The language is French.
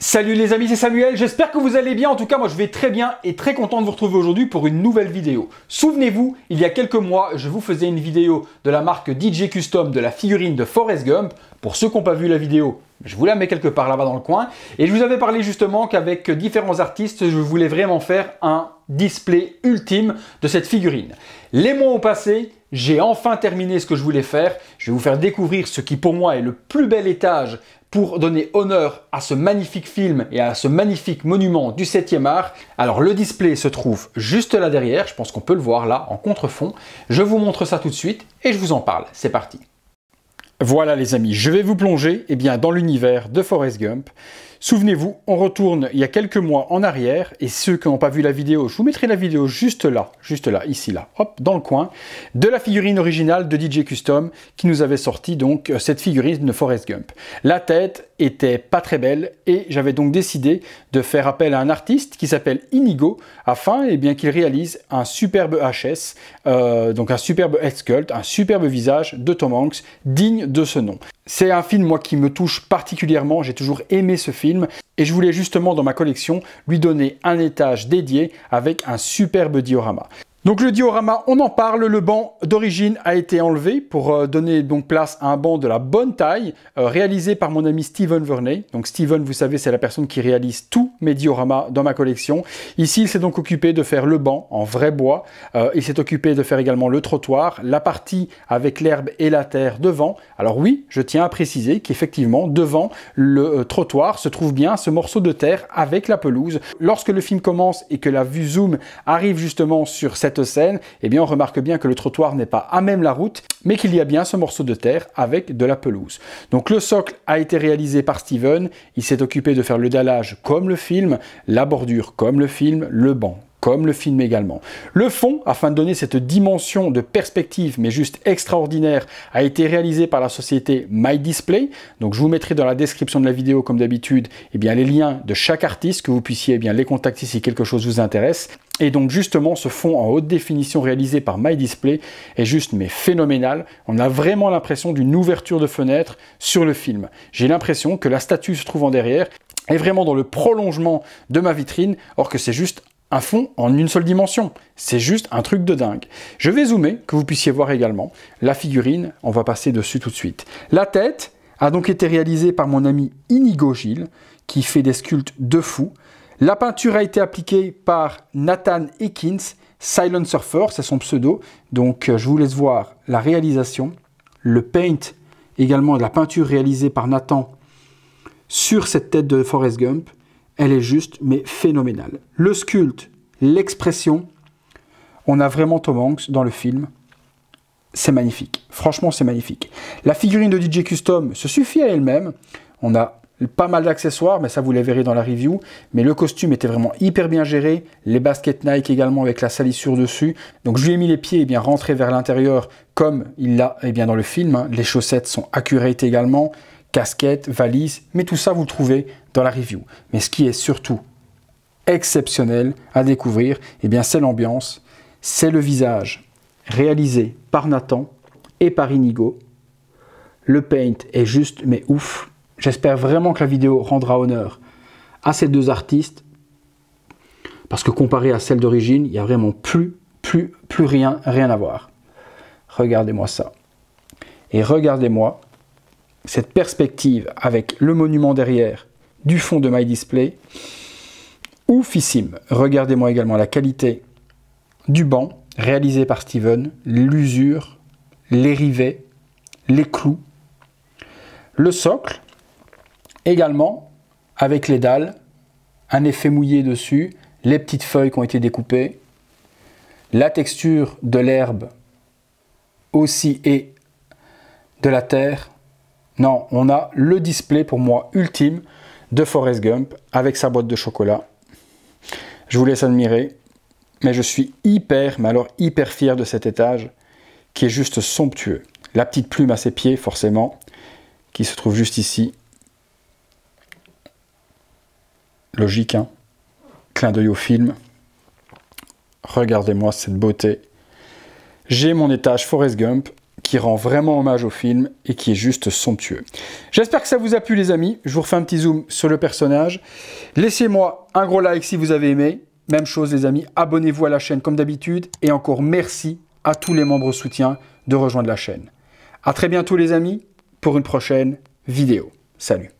Salut les amis, c'est Samuel, j'espère que vous allez bien. En tout cas, moi je vais très bien et très content de vous retrouver aujourd'hui pour une nouvelle vidéo. Souvenez-vous, il y a quelques mois, je vous faisais une vidéo de la marque DJ Custom de la figurine de Forrest Gump. Pour ceux qui n'ont pas vu la vidéo, je vous la mets quelque part là-bas dans le coin. Et je vous avais parlé justement qu'avec différents artistes, je voulais vraiment faire un display ultime de cette figurine. Les mois ont passé, j'ai enfin terminé ce que je voulais faire. Je vais vous faire découvrir ce qui pour moi est le plus bel étage pour donner honneur à ce magnifique film et à ce magnifique monument du 7e art. Alors le display se trouve juste là derrière, je pense qu'on peut le voir là en contrefond. Je vous montre ça tout de suite et je vous en parle, c'est parti. Voilà les amis, je vais vous plonger dans l'univers de Forrest Gump. Souvenez-vous, on retourne il y a quelques mois en arrière, et ceux qui n'ont pas vu la vidéo, je vous mettrai la vidéo juste là, ici, là, hop, dans le coin, de la figurine originale de DJ Custom, qui nous avait sorti donc cette figurine de Forrest Gump. La tête était pas très belle, et j'avais donc décidé de faire appel à un artiste qui s'appelle Inigo, afin qu'il réalise un superbe HS, donc un superbe head sculpt, un superbe visage de Tom Hanks, digne de ce nom. C'est un film, moi, qui me touche particulièrement, j'ai toujours aimé ce film, et je voulais justement, dans ma collection, lui donner un étage dédié avec un superbe diorama. Donc le diorama, on en parle, le banc d'origine a été enlevé pour donner donc place à un banc de la bonne taille, réalisé par mon ami Steven Verney. Donc Steven, vous savez, c'est la personne qui réalise tous mes dioramas dans ma collection. Ici, il s'est donc occupé de faire le banc en vrai bois. Il s'est occupé de faire également le trottoir, la partie avec l'herbe et la terre devant. Alors oui, je tiens à préciser qu'effectivement, devant le trottoir se trouve bien ce morceau de terre avec la pelouse. Lorsque le film commence et que la vue zoom arrive justement sur cette scène, on remarque bien que le trottoir n'est pas à même la route, mais qu'il y a bien ce morceau de terre avec de la pelouse. Donc le socle a été réalisé par Steven, il s'est occupé de faire le dallage comme le film, la bordure comme le film, le banc comme le film également. Le fond, afin de donner cette dimension de perspective, mais juste extraordinaire, a été réalisé par la société My Display. Donc je vous mettrai dans la description de la vidéo, comme d'habitude, les liens de chaque artiste, que vous puissiez les contacter si quelque chose vous intéresse. Et donc justement, ce fond en haute définition réalisé par My Display est juste phénoménal. On a vraiment l'impression d'une ouverture de fenêtre sur le film. J'ai l'impression que la statue se trouvant derrière est vraiment dans le prolongement de ma vitrine, or que c'est juste un fond en une seule dimension. C'est juste un truc de dingue. Je vais zoomer, que vous puissiez voir également. La figurine, on va passer dessus tout de suite. La tête a donc été réalisée par mon ami Inigo Gil, qui fait des sculptes de fou. La peinture a été appliquée par Nathan Ekins, Silent Surfer, c'est son pseudo. Donc je vous laisse voir la réalisation. Le paint, également de la peinture réalisée par Nathan sur cette tête de Forrest Gump. Elle est juste, phénoménale. Le sculpte, l'expression, on a vraiment Tom Hanks dans le film. C'est magnifique. Franchement, c'est magnifique. La figurine de DJ Custom se suffit à elle-même. On a pas mal d'accessoires, mais ça, vous les verrez dans la review. Mais le costume était vraiment hyper bien géré. Les baskets Nike également avec la salissure dessus. Donc, je lui ai mis les pieds rentrés vers l'intérieur comme il l'a dans le film. Les chaussettes sont accurate également. Casquette, valise, mais tout ça vous le trouvez dans la review. Mais ce qui est surtout exceptionnel à découvrir, c'est l'ambiance, c'est le visage réalisé par Nathan et par Inigo. Le paint est juste ouf. J'espère vraiment que la vidéo rendra honneur à ces deux artistes, parce que comparé à celle d'origine, il n'y a vraiment plus rien à voir. Regardez-moi ça. Et regardez-moi cette perspective avec le monument derrière du fond de My Display, oufissime. Regardez-moi également la qualité du banc réalisé par Steven, l'usure, les rivets, les clous, le socle également avec les dalles, un effet mouillé dessus, les petites feuilles qui ont été découpées, la texture de l'herbe aussi et de la terre. Non, on a le display pour moi ultime de Forrest Gump avec sa boîte de chocolat. Je vous laisse admirer, mais je suis hyper fier de cet étage qui est juste somptueux. La petite plume à ses pieds, forcément, qui se trouve juste ici. Logique, hein? Clin d'œil au film. Regardez-moi cette beauté. J'ai mon étage Forrest Gump qui rend vraiment hommage au film et qui est juste somptueux. J'espère que ça vous a plu les amis. Je vous refais un petit zoom sur le personnage. Laissez-moi un gros like si vous avez aimé. Même chose les amis, abonnez-vous à la chaîne comme d'habitude. Et encore merci à tous les membres soutiens de rejoindre la chaîne. À très bientôt les amis pour une prochaine vidéo. Salut.